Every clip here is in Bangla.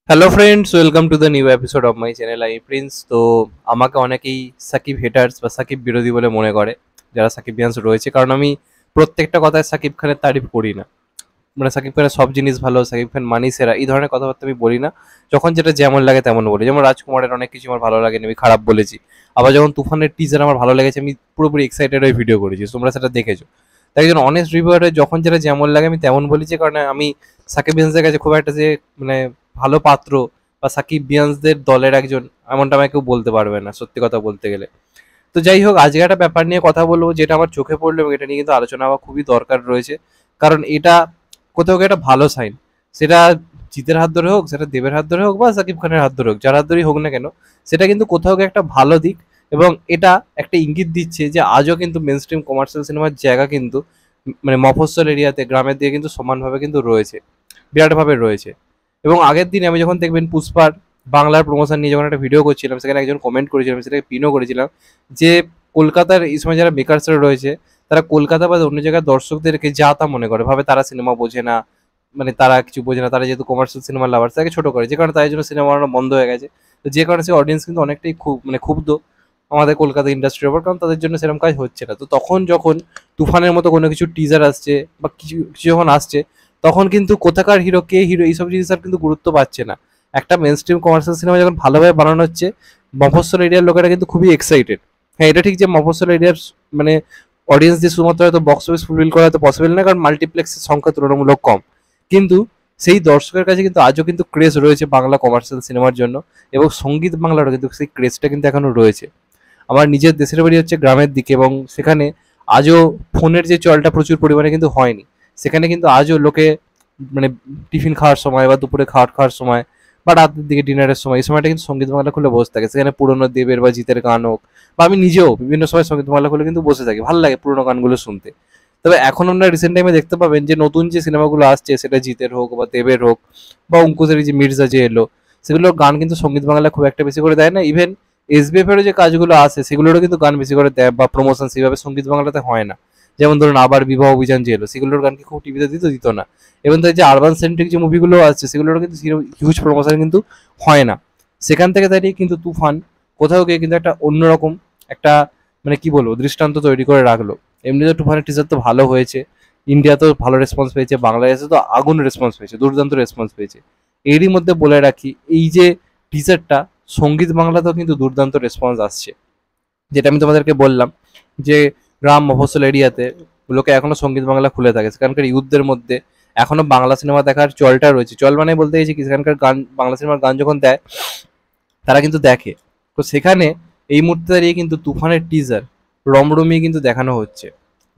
Hello friends, welcome to the new episode of my channel I Prince. তো আমাকে অনেকেই সাকিব হেটার্স বা সাকিব বিরোধী বলে মনে করে, যারা সাকিব ফ্যান্স রয়েছে, কারণ আমি প্রত্যেকটা কথায় সাকিব খানের তারিফ করি না। মানে সাকিব খানের সব জিনিস ভালো, সাকিব খান মানি সেরা, এই ধরনের কথাবার্তা আমি বলি না। যখন যেটা যেমন লাগে তেমন বলি। যেমন রাজকুমারের অনেক কিছু আমার ভালো লাগেনি, আমি খারাপ বলেছি। আবার যখন তুফানের টিজার আমার ভালো লেগেছে, আমি পুরোপুরি এক্সাইটেড হয়ে ভিডিও করেছি, তোমরা সেটা দেখেছো। তাই একজন অনেস্ট রিভিউয়ারে যখন যেটা যেমন লাগে আমি তেমন বলেছি, কারণ আমি সাকিব ফ্যান্সদের কাছে খুব একটা যে মানে ভালো পাত্র বা সাকিব বিয়ান্সদের দলের একজন, এমনটা আমাকে কেউ বলতে পারবে না, সত্যি কথা বলতে গেলে। তো যাই হোক, আজকে একটা ব্যাপার নিয়ে কথা বলবো যেটা আমার চোখে পড়লো, এবং এটা নিয়ে কিন্তু আলোচনা হওয়া খুবই দরকার রয়েছে। কারণ এটা কোথাও গিয়ে একটা ভালো সাইন। সেটা জিতের হাত ধরে হোক, সেটা দেবের হাত ধরে হোক, বা সাকিব খানের হাত ধরে হোক, যার হাত ধরেই হোক না কেন, সেটা কিন্তু কোথাও গিয়ে একটা ভালো দিক। এবং এটা একটা ইঙ্গিত দিচ্ছে যে আজও কিন্তু মেন স্ট্রিম কমার্শিয়াল সিনেমার জায়গা কিন্তু মানে মফস্বল এরিয়াতে, গ্রামের দিকে কিন্তু সমানভাবে কিন্তু রয়েছে, বিরাটভাবে রয়েছে। এবং আগের দিন আমি যখন দেখবেন পুষ্পার বাংলার প্রমোশন নিয়ে যখন একটা ভিডিও করছিলাম, সেখানে একজন কমেন্ট করেছিলাম, সেটাকে পিনও করেছিলাম, যে কলকাতার এই সময় যারা বেকারসরা রয়েছে, তারা কলকাতা বা অন্য জায়গার দর্শকদেরকে যা তা মনে করে, ভাবে তারা সিনেমা বোঝে না, মানে তারা কিছু বোঝে না, তারা যেহেতু কমার্শিয়াল সিনেমার লাভার, তাকে ছোট করে, যে কারণে তাদের জন্য সিনেমা বানানো বন্ধ হয়ে গেছে। তো যে কারণে সেই অডিয়েন্স কিন্তু অনেকটাই খুব মানে ক্ষুব্ধ আমাদের কলকাতা ইন্ডাস্ট্রির ওপর, কারণ তাদের জন্য সেরকম কাজ হচ্ছে না। তো তখন যখন তুফানের মতো কোনো কিছু টিজার আসছে বা কিছু কিছু যখন আসছে, তখন কিন্তু কোথাকার হিরো, কে হিরো, এইসব জিনিস আর কিন্তু গুরুত্ব পাচ্ছে না। একটা মেন স্ট্রিম কমার্শিয়াল সিনেমা যখন ভালোভাবে বানানো হচ্ছে, মফস্বল এরিয়ার লোকেরা কিন্তু খুবই এক্সাইটেড। হ্যাঁ, এটা ঠিক যে মফস্বল এরিয়ার মানে অডিয়েন্স দিয়ে শুধুমাত্র হয়তো বক্স অফিস ফুলফিল করা হয়তো পসিবল না, কারণ মাল্টিপ্লেক্সের সংখ্যা তুলনামূলক কম। কিন্তু সেই দর্শকের কাছে কিন্তু আজও কিন্তু ক্রেজ রয়েছে বাংলা কমার্শিয়াল সিনেমার জন্য। এবং সঙ্গীত বাংলারও কিন্তু সেই ক্রেজটা কিন্তু এখনো রয়েছে। আমার নিজের দেশের বাড়ি হচ্ছে গ্রামের দিকে, এবং সেখানে আজও ফোনের যে চলটা প্রচুর পরিমাণে কিন্তু হয়নি। সেখানে কিন্তু আজও লোকে মানে টিফিন খাওয়ার সময় বা দুপুরে খাওয়ার খাওয়ার সময় বা রাতের দিকে ডিনারের সময়, এই সময়টা কিন্তু সঙ্গীত বাংলা খুলে বসে থাকে। সেখানে পুরোনো দেবের বা জিতের গান হোক, বা আমি নিজেও বিভিন্ন সময় সঙ্গীত বাংলা খুলে কিন্তু বসে থাকি, ভালো লাগে পুরোনো গানগুলো শুনতে। তবে এখন আমরা রিসেন্ট টাইমে দেখতে পাবেন যে নতুন যে সিনেমাগুলো আসছে, সেটা জিতের হোক বা দেবের হোক বা অঙ্কুশের যে মির্জা যে এলো, সেগুলোর গান কিন্তু সঙ্গীত বাংলা খুব একটা বেশি করে দেয় না। ইভেন এসবিএফ এরও যে কাজগুলো আছে, সেগুলোরও কিন্তু গান বেশি করে দেয় বা প্রমোশন সেভাবে সঙ্গীত বাংলাতে হয় না। যেমন ধরুন আবার বিবাহ অভিযান যে এলো, সেগুলোর গান কি খুব টিভিতে দিত না। এবং তাই যে আরবান সেন্ট্রিক যে মুভিগুলো আসছে, সেগুলোরও কিন্তু হিউজ প্রমোশন কিন্তু হয় না। সেখান থেকে দাঁড়িয়ে কিন্তু তুফান কোথাও গিয়ে কিন্তু একটা অন্যরকম একটা মানে কি বলবো দৃষ্টান্ত তৈরি করে রাখলো। এমনিতে তুফানের টিজার তো ভালো হয়েছে, ইন্ডিয়াতেও ভালো রেসপন্স পেয়েছে, বাংলাদেশে তো আগুন রেসপন্স পেয়েছে, দুর্দান্ত রেসপন্স পেয়েছে। এরই মধ্যে বলে রাখি, এই যে টিজারটা, সঙ্গীত বাংলাতেও কিন্তু দুর্দান্ত রেসপন্স আসছে। যেটা আমি তোমাদেরকে বললাম যে গ্রাম মফস্বল এরিয়াতে লোকে এখনো সঙ্গীত বাংলা খুলে থাকে, সেখানকার ইউথদের মধ্যে এখনো বাংলা সিনেমা দেখার চলটা রয়েছে। চল মানে বলতে গেছি কি, সেখানকার গান, বাংলা সিনেমার গান যখন দেয়, তারা কিন্তু দেখে। তো সেখানে এই মুহূর্তে দাঁড়িয়ে কিন্তু তুফানের টিজার রমরমিয়ে কিন্তু দেখানো হচ্ছে,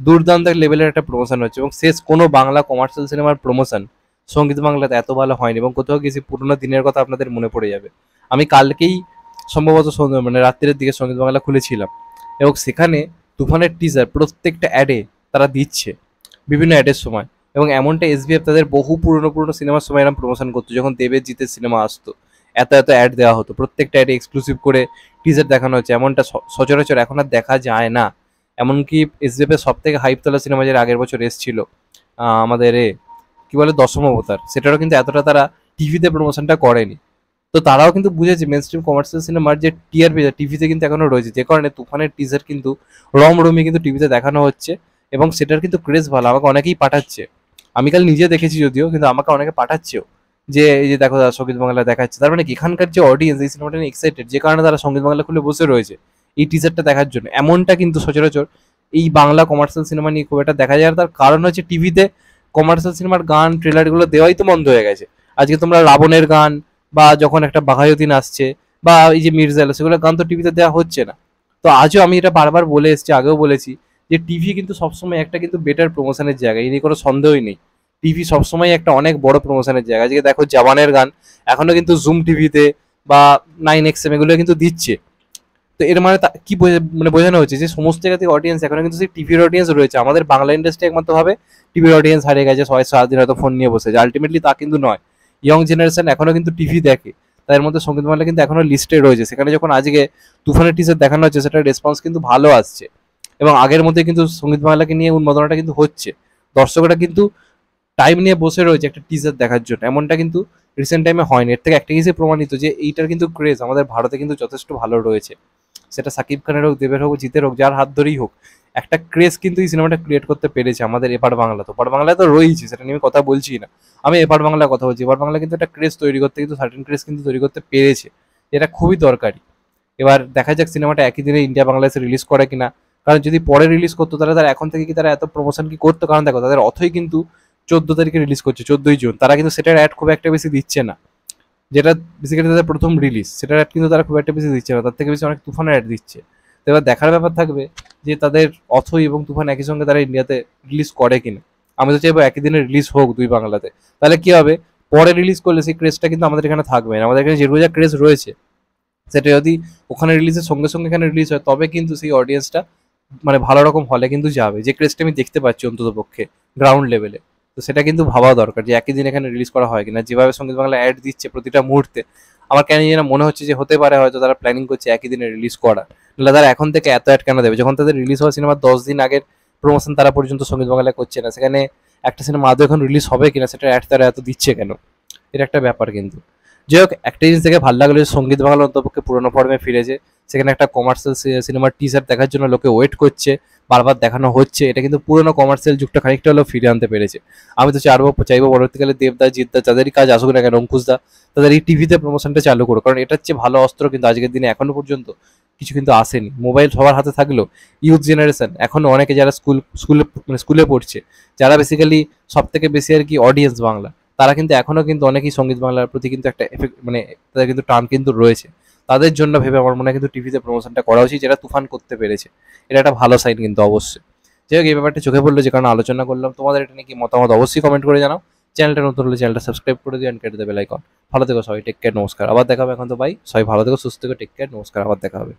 দুর্দান্ত লেভেলের একটা প্রমোশন হচ্ছে। এবং শেষ কোনো বাংলা কমার্শিয়াল সিনেমার প্রমোশন সঙ্গীত বাংলাতে এত ভালো হয়নি। এবং কোথাও গেছি পুরোনো দিনের কথা আপনাদের মনে পড়ে যাবে। আমি কালকেই সম্ভবত মানে রাত্রের দিকে সঙ্গীত বাংলা খুলেছিলাম, এবং সেখানে তুফানের টিজার প্রত্যেকটা অ্যাডে তারা দিচ্ছে, বিভিন্ন অ্যাডের সময়। এবং এমনটা এসবিএফ তাদের বহু পুরনো পুরনো সিনেমার সময় এরকম প্রমোশন করতো, যখন দেবের জিতের সিনেমা আসতো, এত এত অ্যাড দেওয়া হতো, প্রত্যেকটা অ্যাডে এক্সক্লুসিভ করে টিজার দেখানো হচ্ছে। এমনটা সচরাচর এখন আর দেখা যায় না। এমনকি এসবিএফ এর সব থেকে হাইপ তোলা সিনেমা যেটা আগের বছর এসেছিল, আমাদের কি বলে দশম অবতার, সেটারও কিন্তু এতটা তারা টিভিতে প্রমোশনটা করেনি। তো তারাও কিন্তু বুঝেছে মেন স্ট্রিম কমার্শিয়াল সিনেমার যে টিআরপি টিভিতে কিন্তু এখনো রয়েছে, যে কারণে তুফানের টিজার কিন্তু রমরমি কিন্তু টিভিতে দেখানো হচ্ছে। এবং সেটার কিন্তু ক্রেজ ভালো, আমাকে অনেকেই পাঠাচ্ছে। আমি কাল নিজে দেখেছি যদিও, কিন্তু আমাকে অনেকে পাঠাচ্ছেও যে এই যে দেখো দাদা, সঙ্গীত বাংলা দেখাচ্ছে। তার মানে কি এখানকার যে অডিয়েন্স এই সিনেমাটা নিয়ে এক্সাইটেড, যে কারণে তারা সঙ্গীত বাংলা খুলে বসে রয়েছে এই টিজারটা দেখার জন্য। এমনটা কিন্তু সচরাচর এই বাংলা কমার্শিয়াল সিনেমা নিয়ে খুব একটা দেখা যায় না। তার কারণ হচ্ছে টিভিতে কমার্শিয়াল সিনেমার গান ট্রেলারগুলো দেওয়াই তো বন্ধ হয়ে গেছে। আজকে তোমরা রাবণের গান বা যখন একটা বাঘায়তীন আসছে বা এই যে মির্জা এলো, সেগুলো গান তো টিভিতে দেওয়া হচ্ছে না। তো আজও আমি এটা বারবার বলে এসেছি, আগেও বলেছি, যে টিভি কিন্তু সবসময় একটা কিন্তু বেটার প্রমোশনের জায়গা, এই নিয়ে কোনো সন্দেহই নেই। টিভি সবসময় একটা অনেক বড় প্রমোশনের জায়গা। আজকে দেখো জওয়ানের গান এখনো কিন্তু জুম টিভিতে বা 9XM এগুলো কিন্তু দিচ্ছে। তো এর মানে কি মানে বোঝানো হচ্ছে যে সমস্ত জায়গা থেকে অডিয়েন্স এখন কিন্তু সেই টিভির অডিয়েন্স রয়েছে। আমাদের বাংলা ইন্ডাস্ট্রি একমাত্র ভাবে টিভির অডিয়েন্স হারিয়ে গেছে, সবাই সারাদিন হয়তো ফোন নিয়ে বসেছে। আলটিমেটলি তা কিন্তু নয়, ইয়ং জেনারেশন এখনো কিন্তু টিভি দেখে। তাদের মধ্যে সঙ্গীত বাংলা কিন্তু এখনো লিস্টে রয়েছে। সেখানে যখন আজকে তুফানের টিজার দেখানো হচ্ছে, সেটার রেসপন্স কিন্তু ভালো আসছে। এবং আগের মধ্যে কিন্তু সঙ্গীত বাংলাকে নিয়ে উন্মাদনাটা কিন্তু হচ্ছে, দর্শকরা কিন্তু টাইম নিয়ে বসে রয়েছে একটা টিজার দেখার জন্য, এমনটা কিন্তু রিসেন্ট টাইমে হয়নি। এর থেকে একটা জিনিসই প্রমাণিত যে এইটার কিন্তু ক্রেজ আমাদের ভারতে কিন্তু যথেষ্ট ভালো রয়েছে। সেটা সাকিব খানের হোক, দেবের হোক, জিতের হোক, যার হাত ধরেই হোক, একটা ক্রেজ কিন্তু এই সিনেমাটা ক্রিয়েট করতে পেরেছে আমাদের এপার বাংলা। তো ওপার বাংলায় তো রয়েছে, সেটা নিয়ে আমি কথা বলছি না, আমি এপার বাংলায় কথা বলছি। এপার বাংলা কিন্তু একটা ক্রেজ তৈরি করতে, কিন্তু সার্টেন ক্রেজ কিন্তু তৈরি করতে পেরেছে, এটা খুবই দরকারি। এবার দেখা যাক সিনেমাটা একই দিনে ইন্ডিয়া বাংলাদেশে রিলিজ করে কিনা। কারণ যদি পরে রিলিজ করতো তাহলে তারা এখন থেকে কি তারা এত প্রমোশন কি করতো? কারণ দেখো তাদের অথই কিন্তু 14 তারিখে রিলিজ করছে, 14ই জুন। তারা কিন্তু সেটার অ্যাড খুব একটা বেশি দিচ্ছে না, যেটা বেসিক্যালি তাদের প্রথম রিলিজ, সেটার অ্যাড কিন্তু তারা খুব একটা বেশি দিচ্ছে না, তার থেকে বেশি অনেক তুফানের অ্যাড দিচ্ছে। তো এবার দেখার ব্যাপার থাকবে যে তাদের অথই এবং তুফান একই সঙ্গে তারা ইন্ডিয়াতে রিলিজ করে কিনা। আমি তো চাইবো একই দিনে রিলিজ হোক দুই বাংলাতে, তাহলে কি হবে, পরে রিলিজ করলে সেই ক্রেজটা কিন্তু আমাদের এখানে থাকবে না। আমাদের এখানে যেগুলো যা ক্রেজ রয়েছে সেটা যদি ওখানে রিলিজের সঙ্গে সঙ্গে এখানে রিলিজ হয়, তবে কিন্তু সেই অডিয়েন্সটা মানে ভালো রকম হলে কিন্তু যাবে, যে ক্রেজটা আমি দেখতে পাচ্ছি অন্তত পক্ষে গ্রাউন্ড লেভেলে। তো সেটা কিন্তু ভাবা দরকার যে একই দিন এখানে রিলিজ করা হয় কিনা। যেভাবে সঙ্গীত বাংলা অ্যাড দিচ্ছে প্রতিটা মুহূর্তে, আমার কেন যেন মনে হচ্ছে যে হতে পারে হয়তো তারা প্ল্যানিং করছে একই দিনে রিলিজ করা। নাহলে তারা এখন থেকে এত অ্যাড কেন দেবে, যখন তাদের রিলিজ হওয়া সিনেমার 10 দিন আগের প্রমোশন তারা পর্যন্ত সঙ্গীত বাংলায় করছে না, সেখানে একটা সিনেমা আদৌ এখন রিলিজ হবে কিনা সেটা অ্যাড তারা এত দিচ্ছে কেন? এটা একটা ব্যাপার কিন্তু। যাই হোক, একটা জিনিস দেখে ভালো লাগলো যে সঙ্গীত বাংলা অন্তপক্ষে পুরোনো ফর্মে ফিরেছে। সেখানে একটা কমার্শিয়াল সিনেমার টিজার দেখার জন্য লোকে ওয়েট করছে, বারবার দেখানো হচ্ছে, এটা কিন্তু পুরোনো কমার্শিয়াল যুগটা খানিকটা হলেও ফিরে আনতে পেরেছে। আমি তো চাইবো পরবর্তীকালে দেবদা, জিতদা, যাদেরই কাজ আসুক না কেন, অঙ্কুশদা, তাদের এই টিভিতে প্রমোশনটা চালু করো। কারণ এটার চেয়ে ভালো অস্ত্র কিন্তু আজকের দিনে এখনো পর্যন্ত কিছু কিন্তু আসেনি। মোবাইল সবার হাতে থাকলেও ইউথ জেনারেশন এখনো অনেকে যারা স্কুলে পড়ছে, যারা বেসিক্যালি সব থেকে বেশি আর কি অডিয়েন্স বাংলা, তারা কিন্তু এখনো কিন্তু অনেকেই সঙ্গীত বাংলার প্রতি কিন্তু একটা এফেক্ট মানে তাদের কিন্তু টান কিন্তু রয়েছে। তাদের জন্য ভেবে আমার মনে হয় কিন্তু টিভিতে প্রমোশনটা করা উচিত, যেটা তুফান করতে পেরেছে। এটা একটা ভালো সাইন কিন্তু অবশ্যই। যাই হোক, এই ব্যাপারটা চোখে পড়লো যে কারণে আলোচনা করলাম। তোমাদের এটা নিয়ে কি মতামত অবশ্যই কমেন্ট করে জানাও। চ্যানেলটা নতুন হলে চ্যানেলটা সাবস্ক্রাইব করে দিও, কেটে দেবে বেল আইকন। ভালো থেকো সবাই, টেক কেয়ার, নমস্কার, আবার দেখা হবে। এখন তো বাই, সবাই ভালো থেকো, সুস্থ থেকো, টেক কেয়ার, নমস্কার, আবার দেখা হবে।